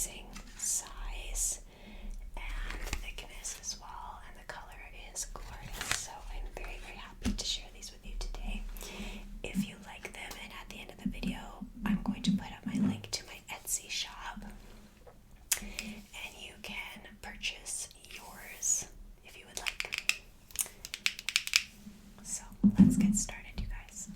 amazing size and thickness as well, and the color is glorious. So I'm very, very happy to share these with you today. If you like them, and at the end of the video, I'm going to put up my link to my Etsy shop, and you can purchase yours if you would like. So let's get started, you guys.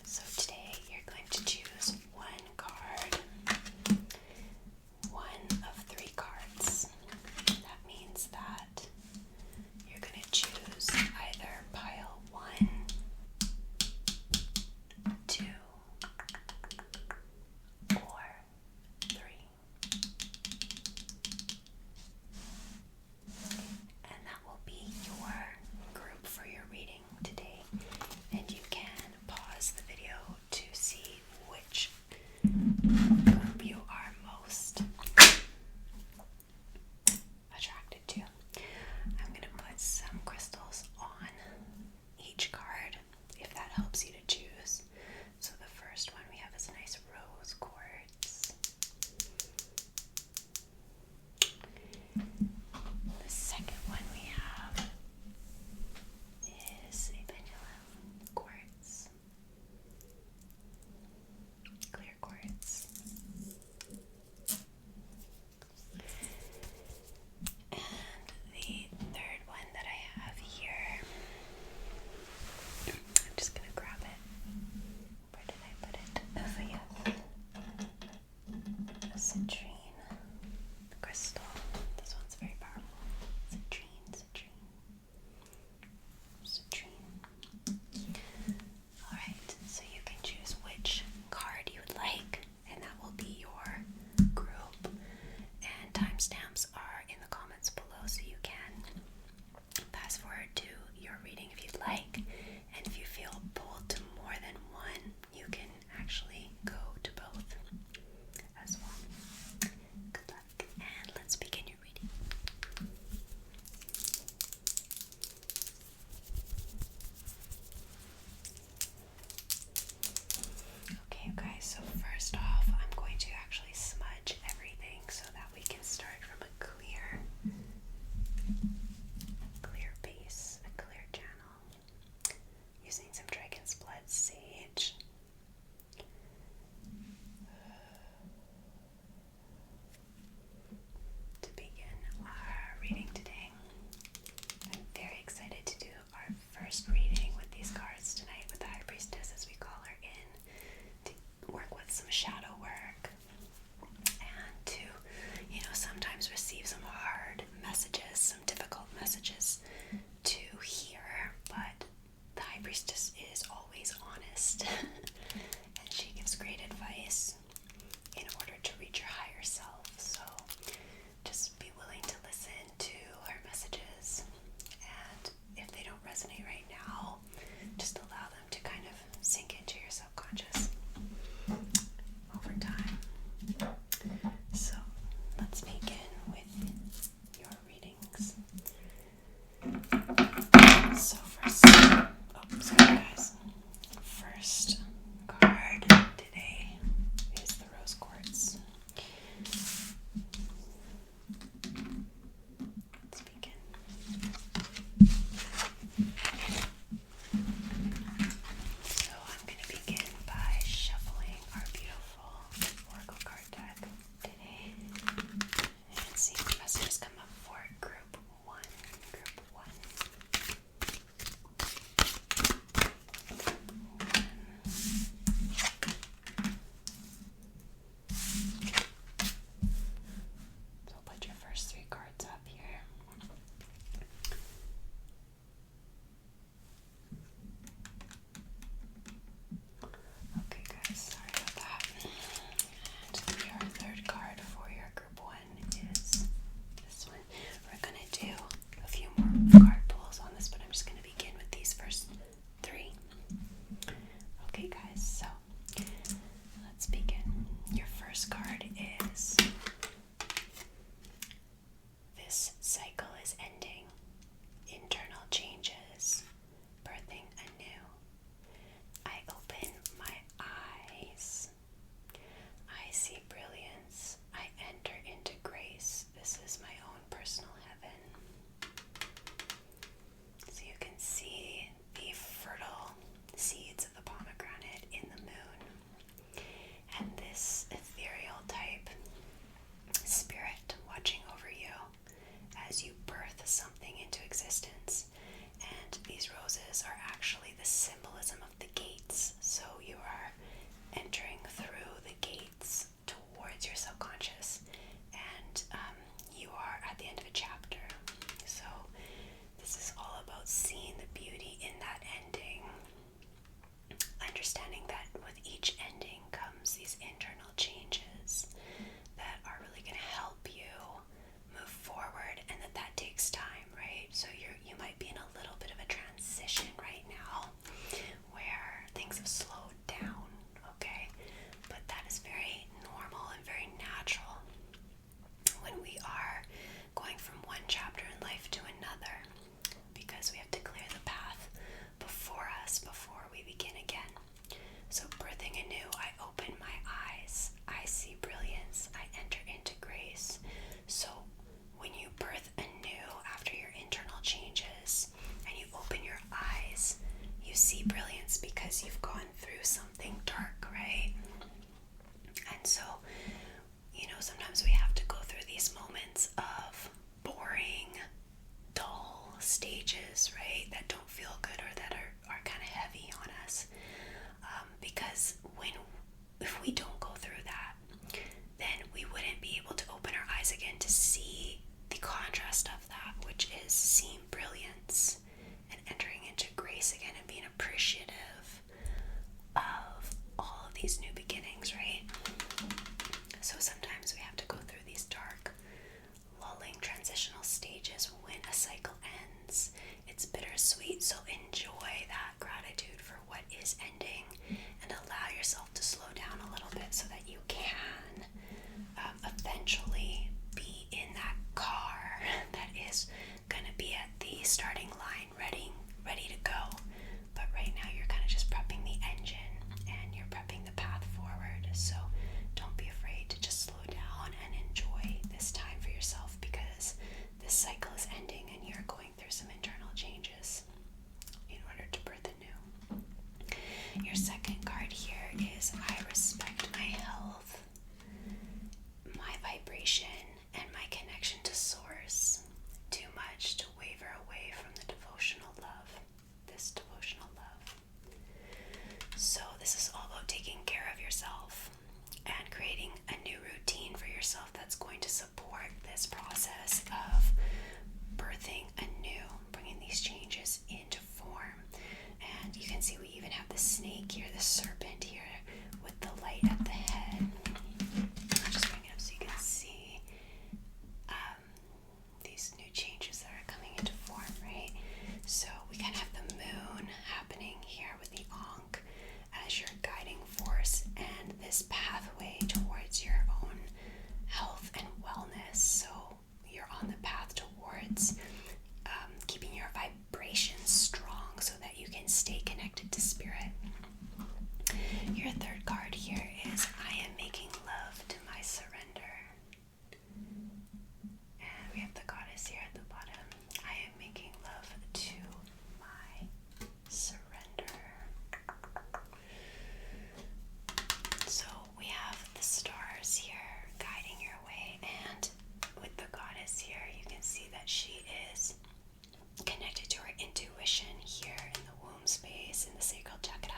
So today you're going to choose one card, one of 3 cards. That means that you're going to choose either pile 1, 2, or 3. And that will be your group for your reading today. And you can pause the video to see which group you are most attracted to. I'm going to put some crystals on each card if that helps you to choose. So the first one we have is a nice rose quartz. The second one we have is a vanilla quartz, clear quartz. And the third one that I have here, I'm just going to grab it. Where did I put it? Oh, so yeah. A citrine crystal. This one's very powerful. Citrine. Alright, so you can choose which card you would like, and that will be your group. And timestamps are in the comments below, so you can fast forward to your reading if you'd like. And if you feel pulled to more than one, you can actually go to both as well. Good luck, and let's begin your reading. Okay, you guys, so first off, I'm going to actually smudge everything so that we can start from a clear base, a clear channel, using some dragon's blood sage. To begin our reading today, I'm very excited to do our first reading with these cards tonight with the High Priestess, as we call her in, to work with some shadow work and to, sometimes receive some hard messages, some difficult messages to hear, but the High Priestess is always honest and she gives great advice in order to reach your higher self. So just be willing to listen to her messages, and if they don't resonate right now, just allow them to kind of sink into your subconscious over time. So let's begin with your readings. So sorry guys. First card today is the rose quartz. Let's begin. see brilliance because you've gone through something dark, right? And so, sometimes we have to go through these moments of boring, dull stages, right, that don't feel good or that are kind of heavy on us. Because if we don't go through that, then we wouldn't be able to open our eyes again to see the contrast of that, which is seeing brilliance and entering into grace again and being appreciative of all of these new beginnings, right? So sometimes we have to go through these dark, lulling transitional stages when a cycle ends. It's bittersweet, so enjoy that gratitude for what is ending and allow yourself to slow down a little bit so that you can eventually be in that car that is going to be at the starting line ready to go. But right now you're kind of just prepping the engine and you're prepping the path forward. So don't be afraid to just slow down and enjoy this time for yourself, because this cycle is ending and you're going through some internal changes in order to birth anew. Your second card here is I respect my health, my vibration, and my connection to source. Too much to waver away from the devotional love. This devotional love. So this is all about taking care of yourself and creating a new routine for yourself that's going to support this process of birthing anew, bringing these changes into form. And you can see we even have the snake here, the serpent here with the light at the head. I'll just bring it up so you can see these new changes that are coming into form, right? So we kind of have the moon happening here with the Ankh as your guiding force and this pathway towards your own health and wellness. So you're on the path towards keeping your vibrations strong so that you can stay connected to spirit. Your third card here is I am making love to my surrender. And we have the goddess here at the bottom. I am making love to my surrender. So we have the stars here guiding your way, and with the goddess here, you can see that she is connected to her intuition here in the womb space, in the sacral chakra,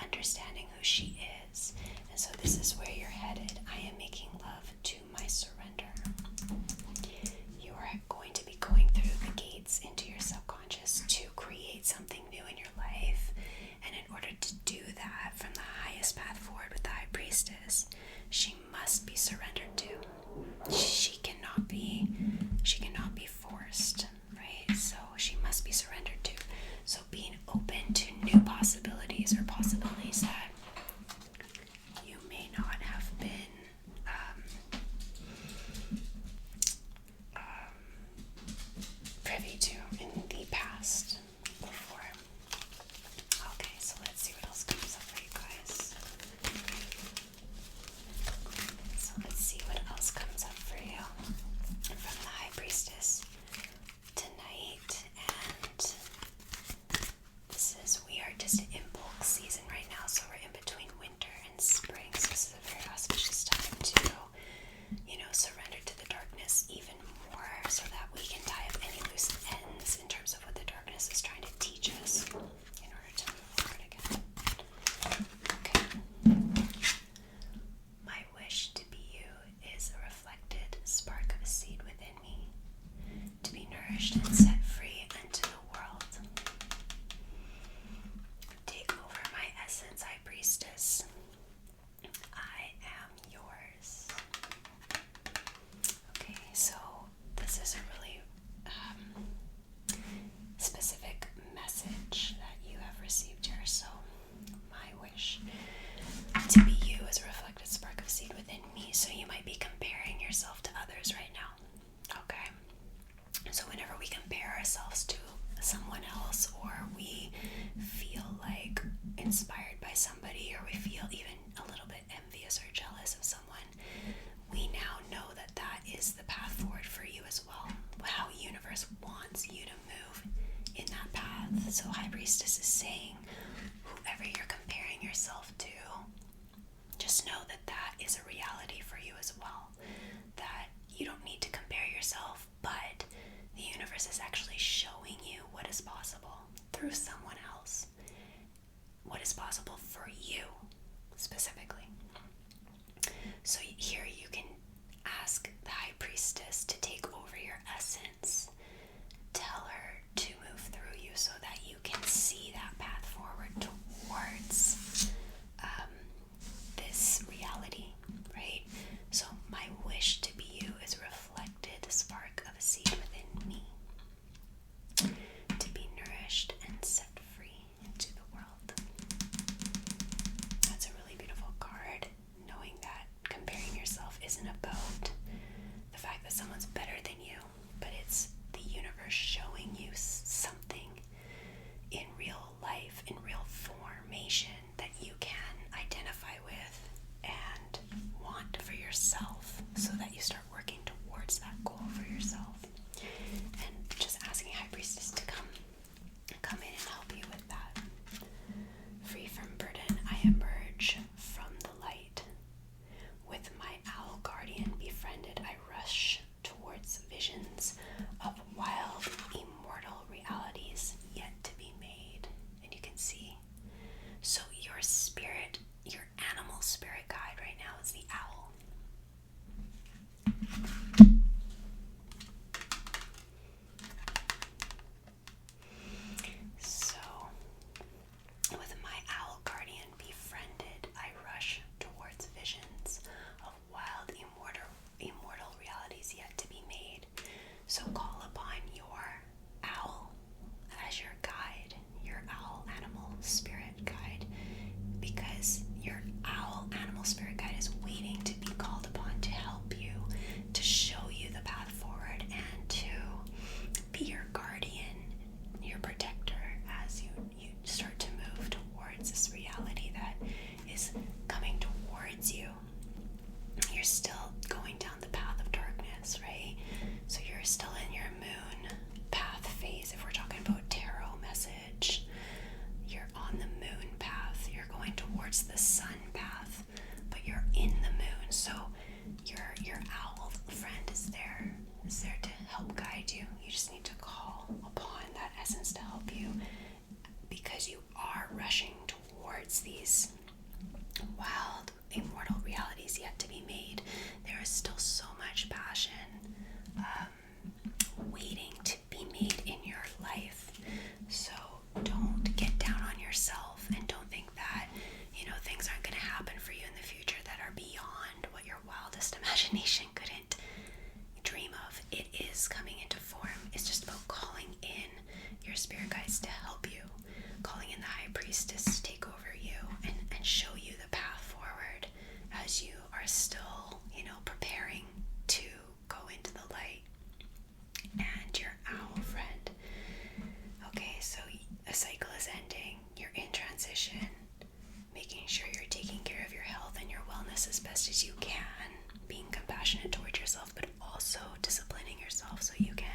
understanding who she is. And so this is where you're headed. I am making love to my surrender. You are going to be going through the gates into your subconscious to create something new in your life. And in order to do that from the highest path forward with the High Priestess, she must be surrendered to. She cannot be forced, right? So she must be surrendered to. So being open to new possibilities, or possibilities that you may not have been privy to in the past before. Okay, so let's see what else comes up for you guys. So let's see what else comes up for you from the High Priestess tonight. And we are just in Imbolc season right now, so we're in between winter and spring. So this is a very auspicious time to, surrender to the darkness even more, so that we can tie up any loose ends in terms of what the darkness is trying to teach us in order to move forward again. Okay. My wish to be you is a reflected spark of a seed within me, to be nourished and set free unto the world. Take over my essence, High Priestess. I am yours. Okay, so this is a really specific message that you have received here. So, my wish to be you is a reflected spark of seed within me. So you might be comparing yourself to others right now. Okay? So whenever we compare ourselves to someone else, or we feel like inspired by somebody, or we feel even a little bit envious or jealous of someone, we now know that that is the path forward for you as well. How the universe wants you to move in that path. So High Priestess is saying, whoever you're comparing yourself to, just know that that is a reality for you as well. That you don't need to compare yourself, but the universe is actually showing you what is possible through someone else. What is possible for you, specifically. So here you can ask the High Priestess to take over your essence. Tell her to move through you so that you can see that path forward towards this reality, right? So my wish to be you is reflected the spark of a seed within me, to be nourished and set free into the world. That's a really beautiful card, knowing that comparing yourself isn't about the fact that someone's better than you, but it's the universe showing you something in real life, in real formation, that you can identify with and want for yourself, so that you start working towards that goal for yourself. And just asking High Priestess to come in and help you with that. Free from burden, I emerge from the light. With my owl guardian befriended, I rush towards visions of wild, immortal realities yet to be made. And you can see. So your spirit, your animal spirit guide right now is the owl. So, with my owl guardian befriended, I rush towards visions of wild, immortal realities yet to be made. So call upon your owl as your guide, your owl animal spirit guide, because your owl animal spirit guide is waiting to be called upon to help you, to show you the path forward, and to be your guardian, your protector, as you start to move towards this reality that is coming towards you. You're still going down the path of darkness, right? So you're still in your moon path phase. If we're talking about tarot message, you're on the moon path. You're going towards the sun path, but you're in the moon. So your owl friend is there to help guide you. You just need to call upon that essence to help you, because you are rushing towards these wild, immortal realities yet to be made. There is still so much passion waiting to be made in your life. So don't get down on yourself, and don't think that, things aren't going to happen for you in the future that are beyond what your wildest imagination couldn't dream of. It is coming into form. It's just about calling in your spirit guides to help you, calling in the High Priestess to take over you and show you the path forward as you are still, preparing to go into the light. And your owl friend. Okay, so a cycle is ending. You're in transition, making sure you're taking care of your health and your wellness as best as you can, being compassionate towards yourself, but also disciplining yourself so you can,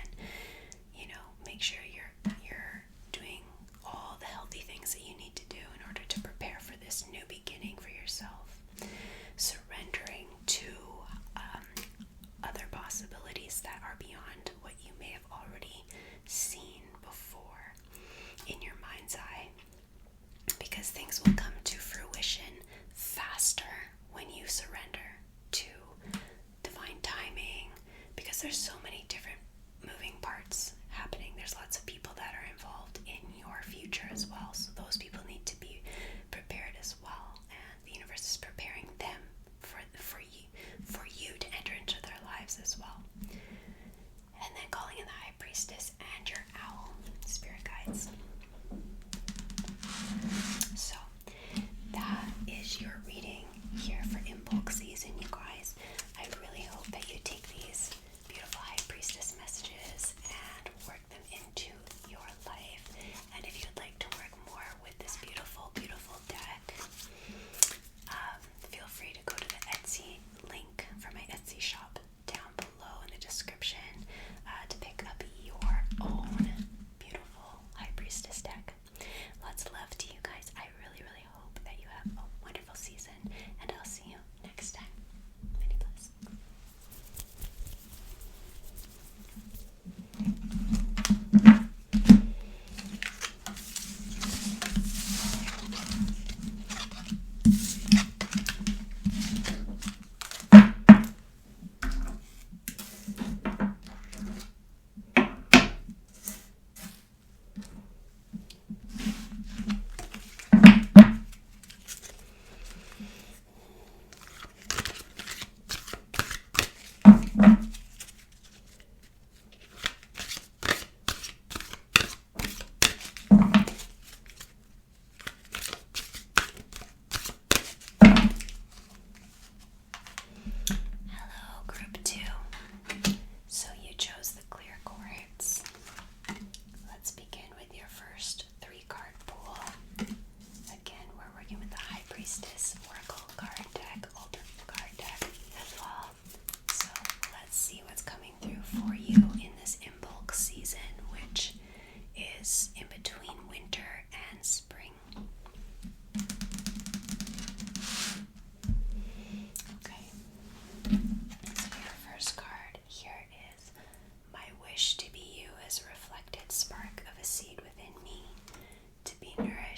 make sure you're doing all the healthy things that you need to do in order to prepare for this new beginning for yourself. Surrendering to other possibilities that are beyond what you may have already seen before in your mind's eye, because things will come to fruition faster when you surrender to divine timing, because there's so many different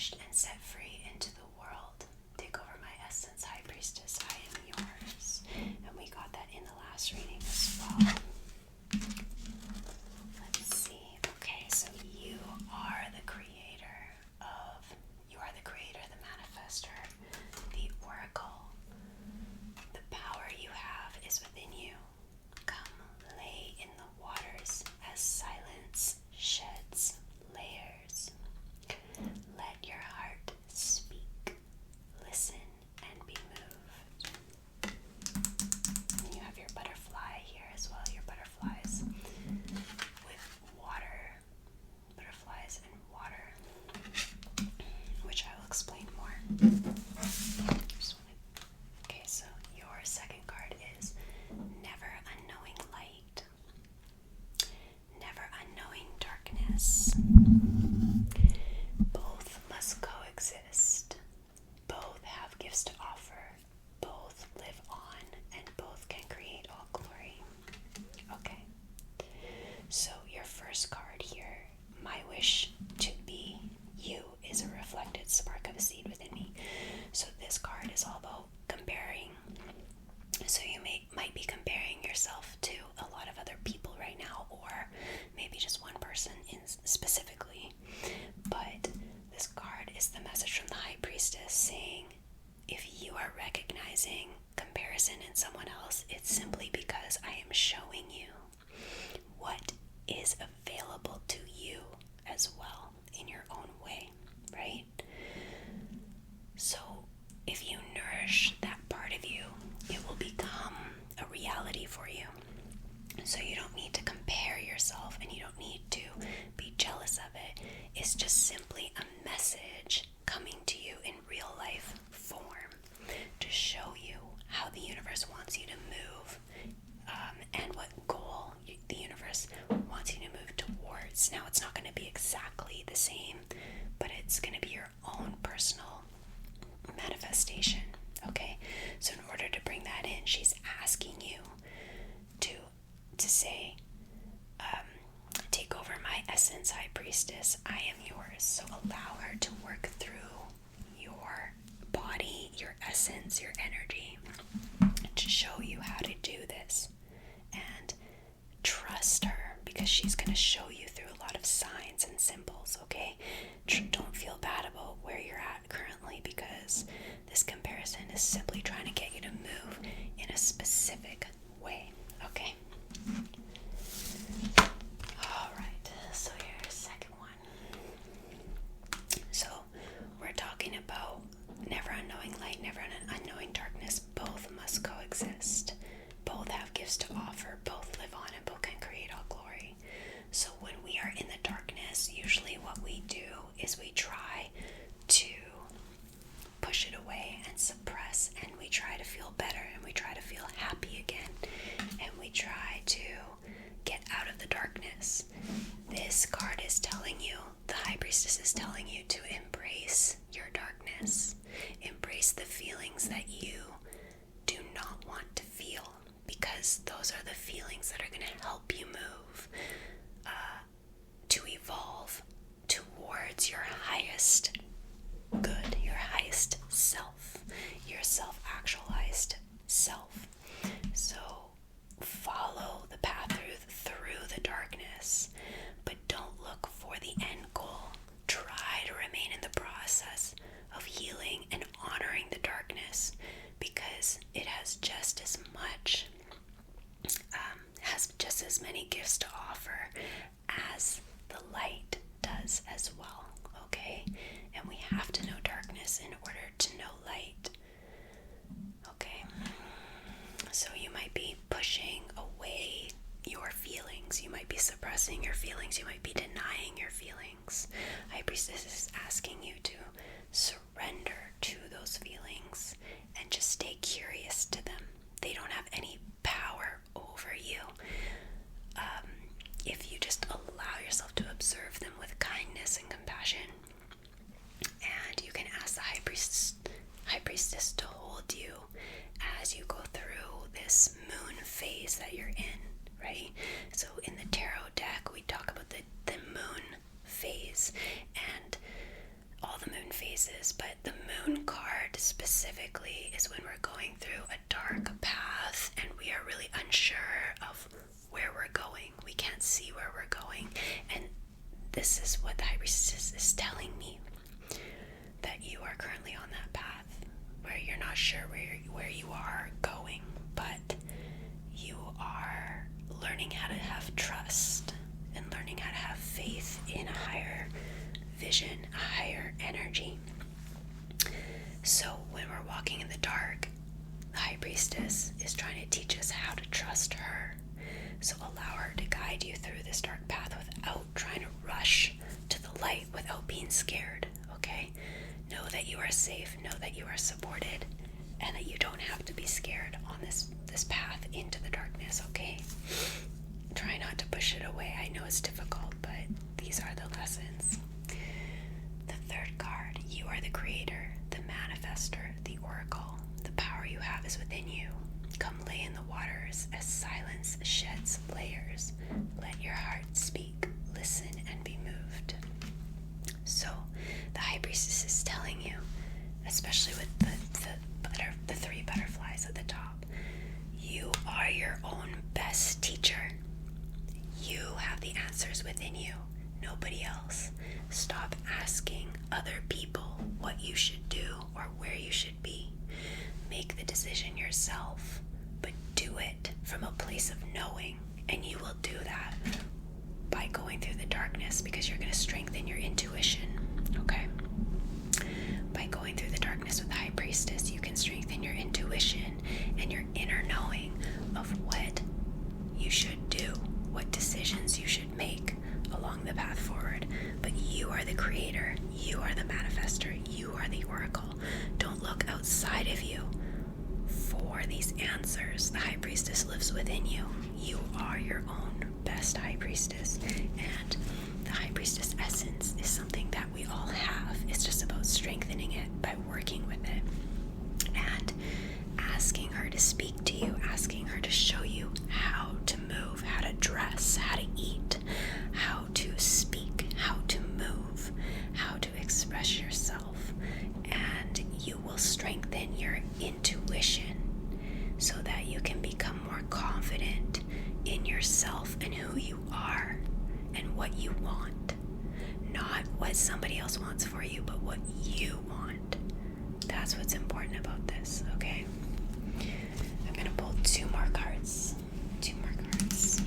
vanquished and set free into the world. Take over my essence, High Priestess. I am yours. And we got that in the last reading as well. Let's see. Okay, so you are the creator, the manifester, the oracle. The power you have is within you. Come lay in the waters as silence sheds layers. Let your heart speak, listen, and be moved. And you have your butterfly here as well, your butterflies with water, butterflies and water, which I will explain more. Okay, so your second card is Never Unknowing Light. Never unknowing darkness. Both must coexist. Both have gifts to offer. Both live on, and both can create all glory. Okay. So your first card here, my wish to be you, is a reflected spark of a seed within me. So this card is all about comparing. So you might be comparing yourself to a lot of other people right now, or maybe just one person specifically. But this card is the message from the High Priestess saying, if you are recognizing comparison in someone else, it's simply because I am showing you what is available to you as well in your own way, right? So if you nourish that part of you, it will become a reality for you. So you don't need to compare yourself, and you don't need to be jealous of it. It's just simply a message coming to you in real life form to show you how the universe wants you to move, and what goal the universe wants you to move towards. Now, it's not going to be exactly the same, but it's going to be your own personal manifestation. Okay, so in order to bring that in, she's asking you to say, take over my essence, High Priestess. I am yours. So allow her to work through your body, your essence, your energy, to show you how to do this. And trust her, because she's going to show you through a lot of signs and symbols, okay? Don't feel bad about where you're at currently, because this comparison is simply trying to get you to move in a specific way, okay? Alright, so here's the second one. So we're talking about never unknowing light, never unknowing darkness. Both must coexist. Both have gifts to offer. Both live on, and both can create all glory. So when we are in the darkness, usually what we do is we try to push it away and suppress, and we try to feel better, and we try to feel happy again, and we try to get out of the darkness. This card is telling you, the High Priestess is telling you to embrace your darkness. Embrace the feelings that you do not want to feel, because those are the feelings that are going to help you move to evolve towards your highest good, your highest self, your self-actualized self. So follow the path through the darkness, but don't look for the end goal. Try to remain in the process of healing and honoring the darkness, because it has just as much, has just as many gifts to offer as the light does as well, okay? And we have to know darkness in order to know light, okay? So you might be pushing away your feelings, you might be suppressing your feelings, you might be denying your feelings. High Priestess is asking you to surrender to those feelings and just stay curious to them. They don't have any power over you. If you just allow yourself to observe them with kindness and compassion, and you can ask the High Priestess to hold you as you go through this moon phase that you're in, right? So in the tarot deck, we talk about the moon phase, and all the moon phases, but the moon card specifically is when we're going through a dark path and we are really unsure of where we're going. We can't see where we're going. And this is what the High Priestess is telling me, that you are currently on that path where you're not sure where you are going, but you are learning how to have trust and learning how to have faith in a higher vision, a higher energy. So when we're walking in the dark, the High Priestess is trying to teach us how to trust her. So allow her to guide you through this dark path without trying to rush to the light, without being scared, okay? Know that you are safe, know that you are supported, and that you don't have to be scared on this path into the darkness, okay? Try not to push it away. I know it's difficult, but these are the lessons. The third card, you are the creator, the manifester, the oracle. The power you have is within you. Come lay in the waters as silence sheds layers. Let your heart speak, listen, and be moved. So, the High Priestess is telling you, especially with the three butterflies at the top, you are your own best teacher. You have the answers within you, nobody else. Stop asking other people what you should do or where you should be. Make the decision yourself, but do it from a place of knowing, and you will do that by going through the darkness, because you're going to strengthen your intuition, okay? By going through the darkness with the High Priestess, you can strengthen your intuition and your inner knowing of what you should do, what decisions you should make along the path forward. But you are the creator, you are the manifester, you are the oracle. Don't look outside of you for these answers. The High Priestess lives within you. You are your own best High Priestess, and the High Priestess essence is something that we all have. It's just about strengthening it by working with it and asking her to speak to you, asking her to show you how to move, how to dress, how to eat, how to speak, how to move, how to express yourself, and you will strengthen your intuition so that you can become more confident in yourself and who you are and what you want. Not what somebody else wants for you, but what you want. That's what's important about this, okay? I'm going to pull two more cards. Two more cards.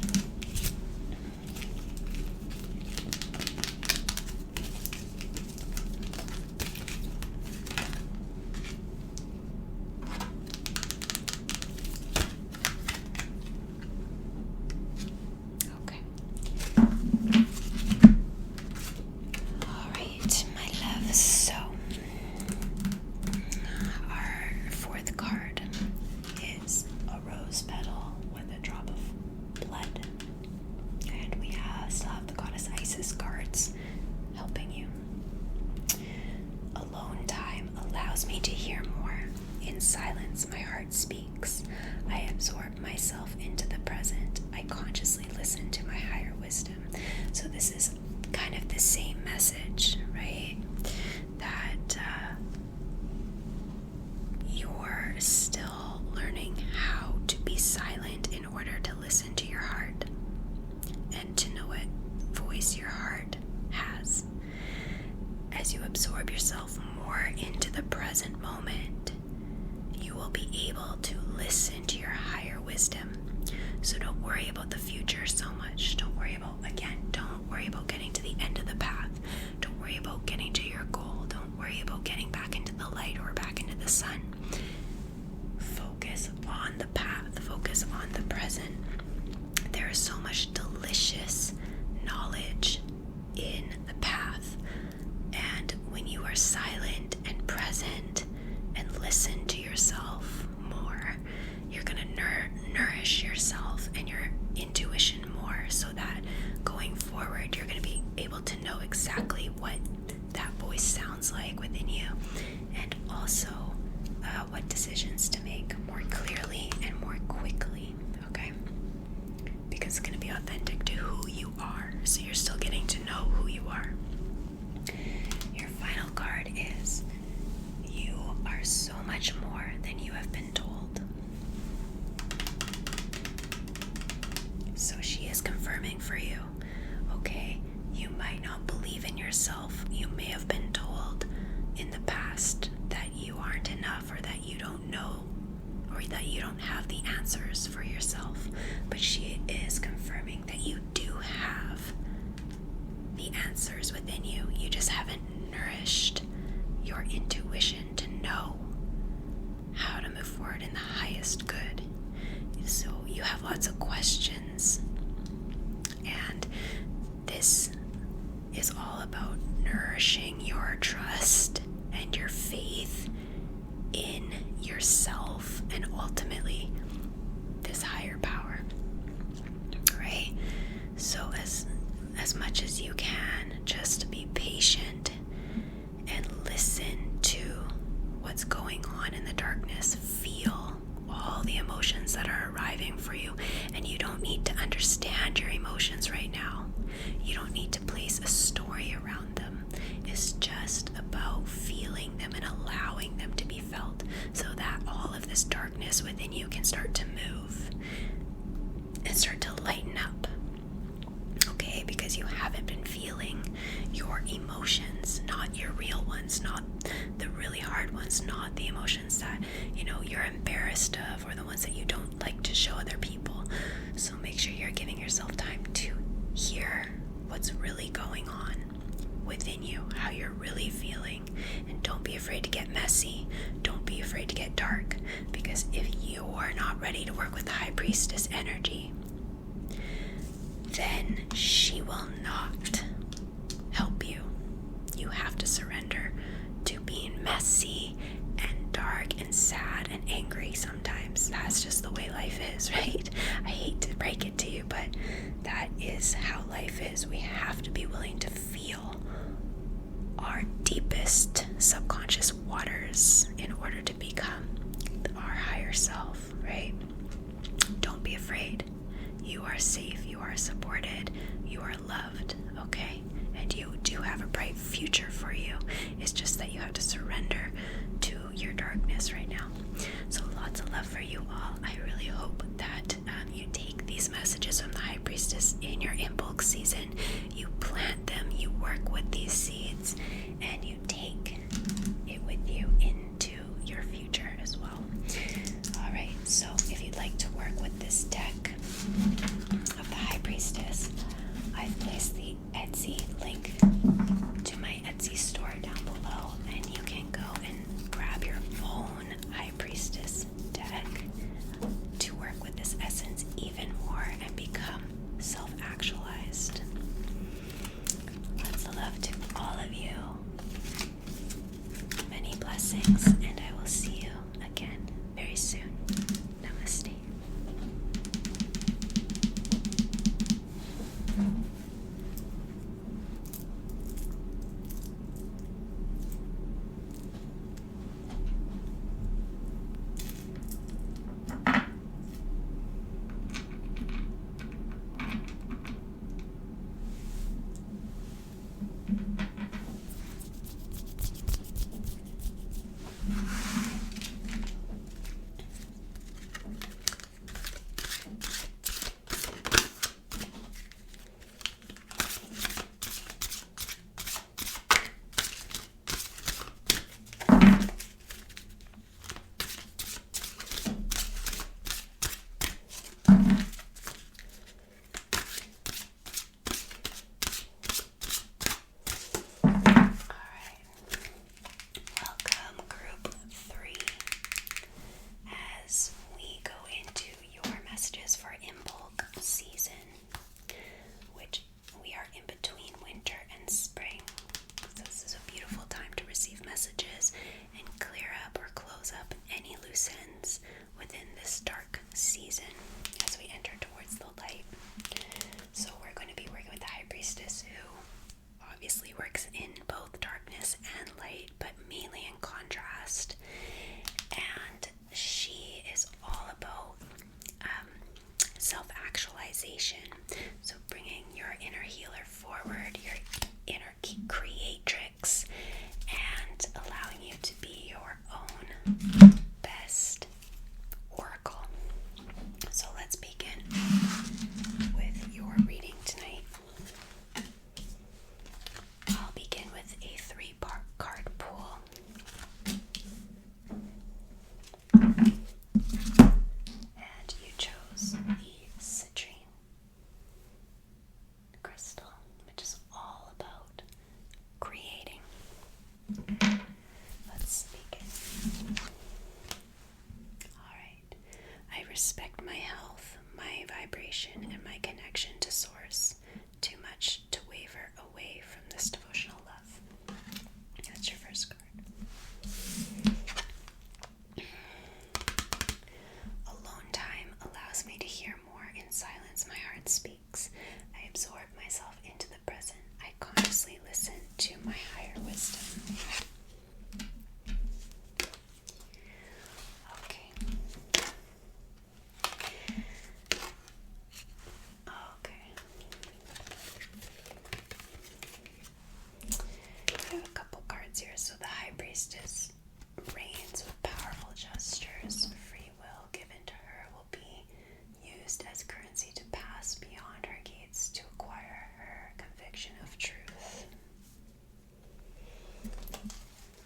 Me to hear more. In silence, my heart speaks. I absorb myself into the present. I consciously listen to my higher wisdom. So this is kind of the same message, right? That you're still learning how to be silent in order to listen to your heart and to know what voice your heart has. As you absorb yourself more into the present moment, you will be able to listen to your higher wisdom. So don't worry about the future so much. Don't worry about getting to the end of the path. Don't worry about getting to your goal. Don't worry about getting back into the light or back into the sun. Focus on the path. Focus on the present. There is so much delicious knowledge in the path. And when you are silent and present and listen to yourself more, you're going to nourish yourself and your intuition more, so that going forward, you're going to be able to know exactly what that voice sounds like within you, and also what decisions to make more clearly and more quickly, okay? Because it's going to be authentic to who you are, so you're still getting to know who you are. Your final card is much more than you have been told. So she is confirming for you, okay? You might not believe in yourself. You may have been told in the past that you aren't enough, or that you don't know, or that you don't have the answers for yourself. But she is confirming that you do have the answers within you. You just haven't nourished your intuition to know how to move forward in the highest good. So you have lots of questions, and this is all about nourishing your trust and your faith in yourself, and ultimately this higher power, right? So as much as you can, just be patient and listen to what's going on in the darkness. Feel all the emotions that are arriving for you, and you don't need to understand your emotions right now. You don't need to place a story around them. It's just about feeling them and allowing them to be felt, so that all of this darkness within you can start to move and start to lighten up. Okay, because you haven't been feeling your emotions, not your real ones, not the really hard ones, not the emotions that, you're embarrassed of, or the ones that you don't like to show other people. So make sure you're giving yourself time to hear what's really going on within you, how you're really feeling. And don't be afraid to get messy. Don't be afraid to get dark, because if you're not ready to work with the High Priestess energy, then she will not help you. You have to surrender to being messy and dark and sad and angry sometimes. That's just the way life is, right? I hate to break it to you, but that is how life is. We have to be willing to feel our deepest subconscious waters in order to become our higher self, right? Don't be afraid. You are safe, you are supported, you are loved, okay? And you do have a bright future for you. It's just that you have to surrender to your darkness right now. So lots of love for you all. I really hope that you take these messages from the High Priestess in your Imbolc season. You plant them, you work with these seeds, and you take it with you into your future as well. Alright, so if you'd like to work with this deck of the High Priestess, I've placed the Etsy link to my Etsy store down below, and you can go and grab your own High Priestess deck to work with this essence even more and become self-actualized. Lots of love to all of you. Many blessings, and I will see you again very soon. Namaste. Within this dark season as we enter towards the light. So we're going to be working with the High Priestess, who obviously works in both darkness and light, but mainly in contrast. And she is all about self-actualization. So bringing your inner healer forward, your inner creatrix, and allowing you to be your own Let's begin. Alright. I respect my health, my vibration, and my connection to Source. Too much to waver away from this devotional love. That's your first card. Alone time allows me to hear more. In silence, my heart speaks. I absorb myself into the present. I consciously listen to my higher wisdom. Okay. I have a couple cards here. So the High Priestess reigns with powerful gestures. Free will given to her will be used as currency to pass beyond her gates to acquire her conviction of truth.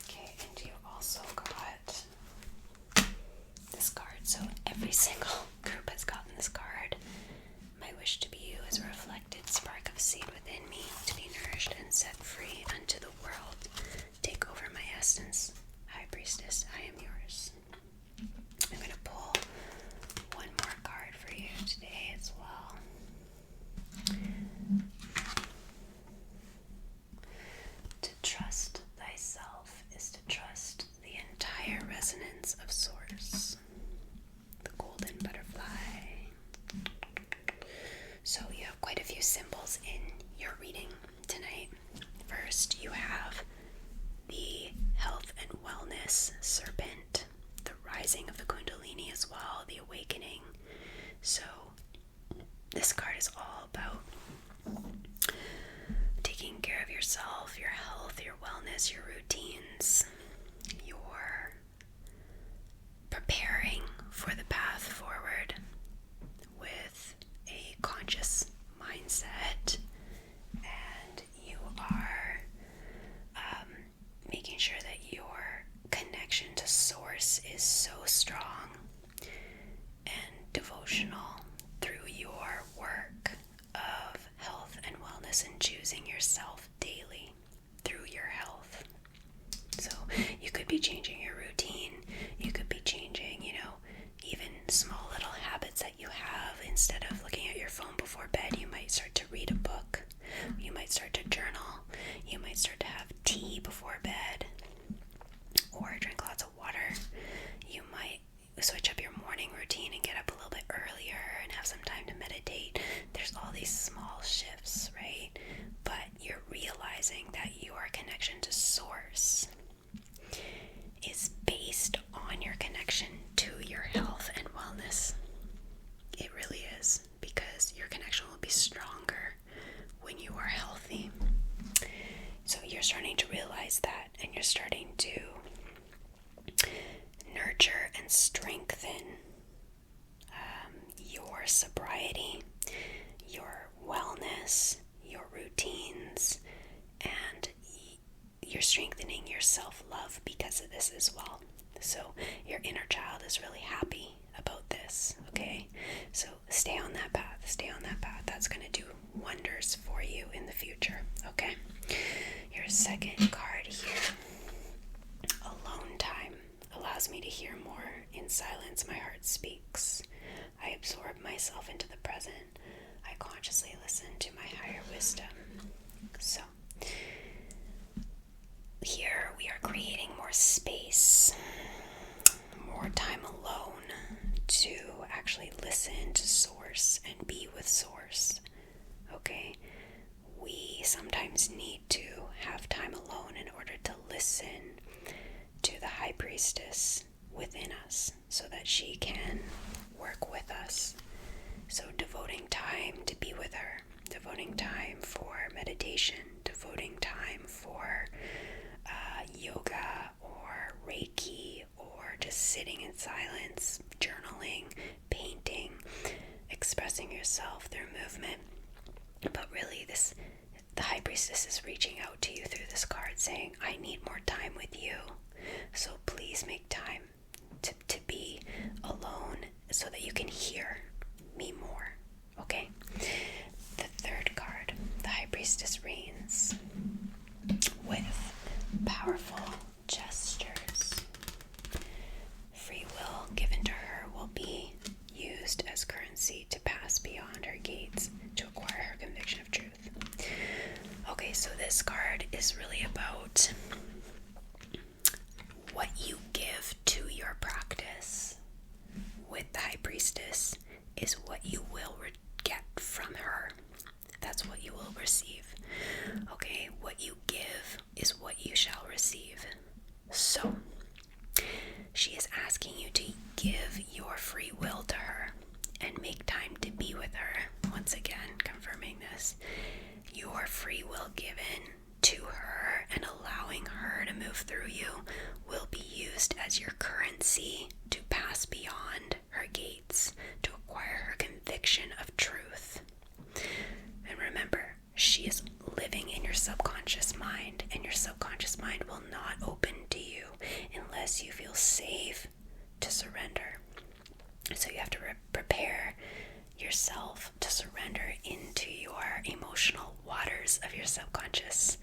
Okay, and you also got this card. So every single group has gotten this card. My wish to be you is a reflected spark of seed within me, to be nourished and set free unto the world. Take over my essence. High Priestess, I am yours. I'm going to pull one more card for you today as well. To trust thyself is to trust the entire resonance of Source. The golden butterfly. So you have quite a few symbols in your reading tonight. First, you have the health and wellness serpent, the rising of the Kundalini as well, the awakening. So this card is all about taking care of yourself, your health, your wellness, your routines. You're preparing for the path forward with a conscious mindset, and you are making sure that your connection to Source is so strong and devotional through your work of health and wellness and choosing yourself daily through your health. So you could be changing your routine, you could be changing, even small little habits that you have. Instead of looking at your phone before bed, you might start to read a book, you might start to journal, you might start to have tea before bed, or drink lots of water. You might switch up your morning routine and get up a little bit earlier and have some time to meditate. There's all these small shifts, right? But you're realizing that your connection to Source is based on your connection to your health and wellness. It really is, because your connection will be stronger when you are healthy. So you're starting to realize that, and you're starting to nurture and strengthen your sobriety, your wellness, your routines, and you're strengthening your self-love because of this as well. So your inner child is really happy about this, okay? So stay on that path, That's going to do wonders for you in the future, okay? Your second card here, alone time, allows me to hear more. In silence, my heart speaks. I absorb myself into the present. I consciously listen to my higher wisdom. So here we are creating more space, more time alone to actually listen to Source and be with Source, okay? We sometimes need to have time alone in order to listen to the High Priestess within us so that she can work with us. So devoting time to be with her, devoting time for meditation, devoting time for yoga or Reiki, or just sitting in silence, journaling, painting, expressing yourself through movement. But really, the High Priestess is reaching out to you through this card saying, I need more time with you. So please make time to be alone so that you can hear me more, okay? The third card, the High Priestess reigns with power. powerful gestures. Free will given to her will be used as currency to pass beyond her gates to acquire her conviction of truth. Okay, so this card is really about what you give to your practice with the High Priestess is what you will get from her. That's what you will receive. Okay, what you give is what you shall receive. So, she is asking you to give your free will to her and make time to be with her. Once again, confirming this. Your free will given to her and allowing her to move through you will be used as your currency to pass beyond her gates to acquire her conviction of truth. And remember, she is living in your subconscious mind, and your subconscious mind will not open to you unless you feel safe to surrender. So you have to prepare yourself to surrender into your emotional waters of your subconscious.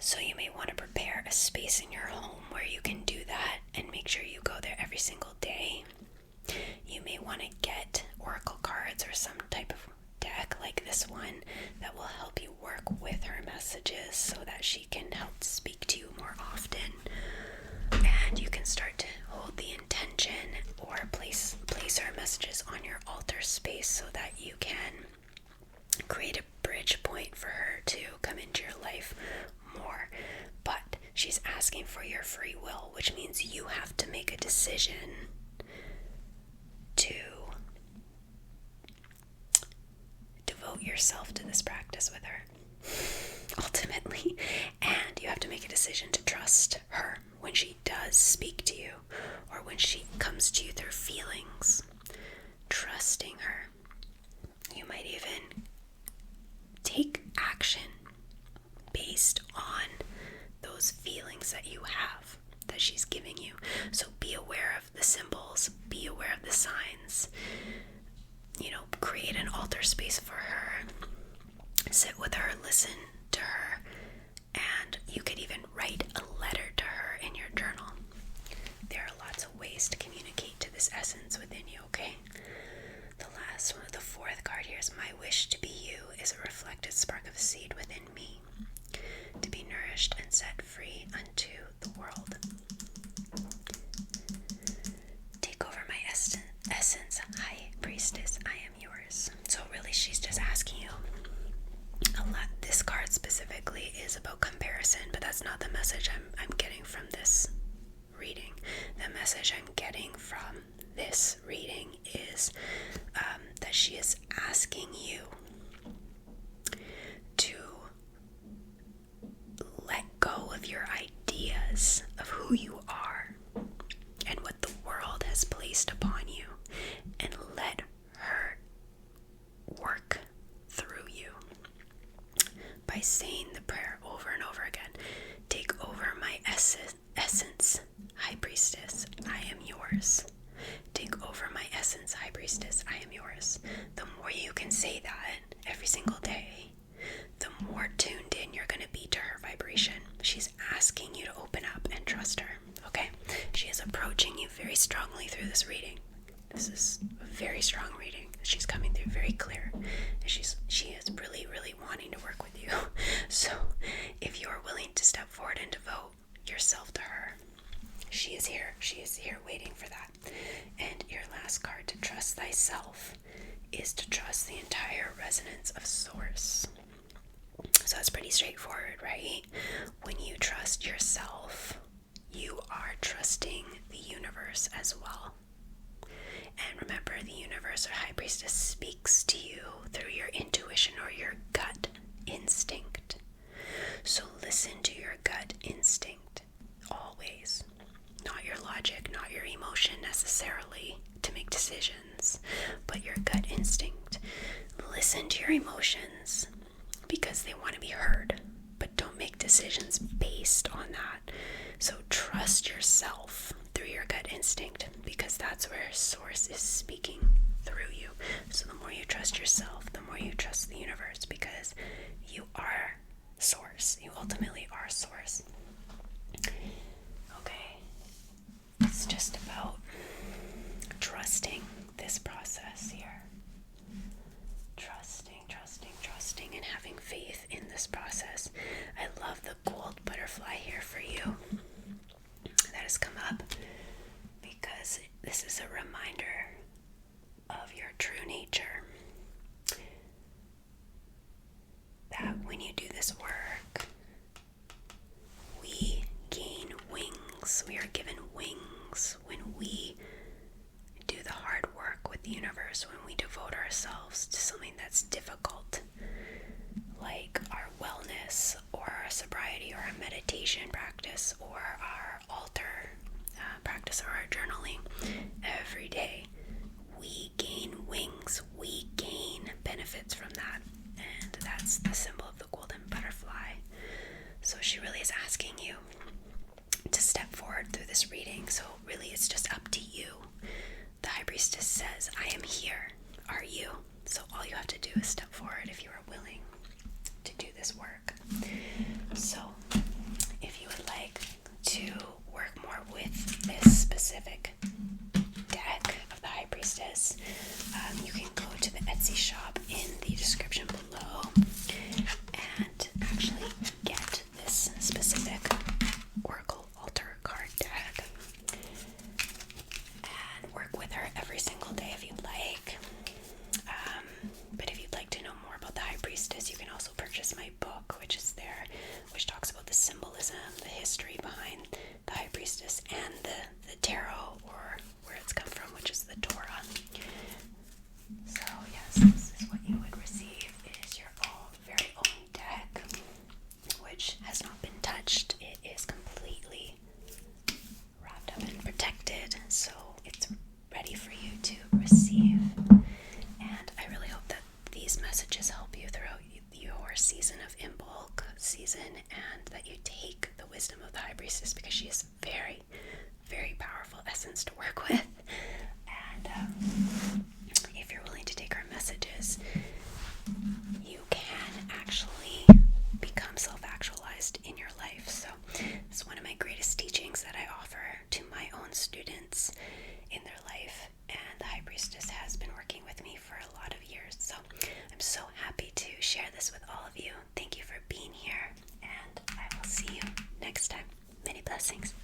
So you may want to prepare a space in your home where you can do that and make sure you go there every single day. You may want to get oracle cards or some type of deck like this one that will help you work with her messages so that she can help speak to you more often. And you can start to hold the intention or place her messages on your altar space so that you can create a bridge point for her to come into your life more. But she's asking for your free will, which means you have to make a decision to devote yourself to this practice with her, ultimately. And you have to make a decision to trust her when she does speak to you or when she comes to you through feelings. Trusting her. You might even take action based on those feelings that you have that she's giving you. So be aware of the symbols, be aware of the signs. Create an altar space for her. Sit with her, listen to her, and you could even write a letter to her in your journal. There are lots of ways to communicate to this essence within you, okay? The last one, the fourth card here is my wish to be you is a reflected spark of seed within me, to be nourished and set free unto the world. Take over my essence, High Priestess, I am yours. So really she's just asking you a lot. This card specifically is about comparison, but that's not the message I'm getting from this reading. The message I'm getting from this reading is that she is asking you to let go of your ideas of who you are and what the world has placed upon you, and let her work through you by saying the prayer over and over again. Take over my essence, High Priestess, I am yours. Take over my essence, High Priestess, I am yours. The more you can say that every single day, the more tuned in you're going to be to her vibration. She's asking you to open up and trust her, okay? She is approaching you very strongly through this reading. This is a very strong reading. She's coming through very clear. And she is really, really wanting to work with you. So if you are willing to step forward and devote yourself to her, she is here. She is here waiting for that. And your last card, to trust thyself, is to trust the entire resonance of Source. So that's pretty straightforward, right? When you trust yourself, you are trusting the universe as well. And remember, the universe or High Priestess speaks to you through your intuition or your gut instinct. So listen to your gut instinct always. Not your logic, not your emotion necessarily to make decisions, but your gut instinct. Listen to your emotions because they want to be heard, but don't make decisions based on that. So trust yourself through your gut instinct because that's where Source is speaking through you. So the more you trust yourself, the more you trust the universe, because you are Source. You ultimately are Source. wings. We are given wings when we do the hard work with the universe, when we devote ourselves to something that's difficult, like our wellness or our sobriety or our meditation practice or our altar practice or our journaling. Every day we gain wings, we gain benefits from that, and that's the symbol of the golden butterfly. So she really is asking you to step forward through this reading. So really it's just up to you. The High Priestess says, I am here. Are you? So all you have to do is step forward if you are willing to do this work. So if you would like to work more with this specific deck of the High Priestess, you can go to the Etsy shop in the description below and actually get this specific Oracle Altar card deck and work with her every single day if you'd like. But if you'd like to know more about the High Priestess, you can also purchase my book, which is there, which talks about the symbolism, the history behind the High Priestess, and the tarot, or where it's come from, which is the Torah. So yes, this is what you would receive. It is your very own deck, which has not been touched. It is completely wrapped up and protected, so it's ready for you to receive. And I really hope that these messages help you throughout your season of Imbolc season, and that you take the wisdom of the High Priestess, because she is very, very powerful essence to work with. And if you're willing to take her messages, you can actually become self-actualized in your life. So it's one of my greatest teachings that I offer to my own students in their life, and the High Priestess has been working with me for a lot of years. So I'm so happy to share this with all of you. Thank you for being here, and I will see you next time. Many blessings.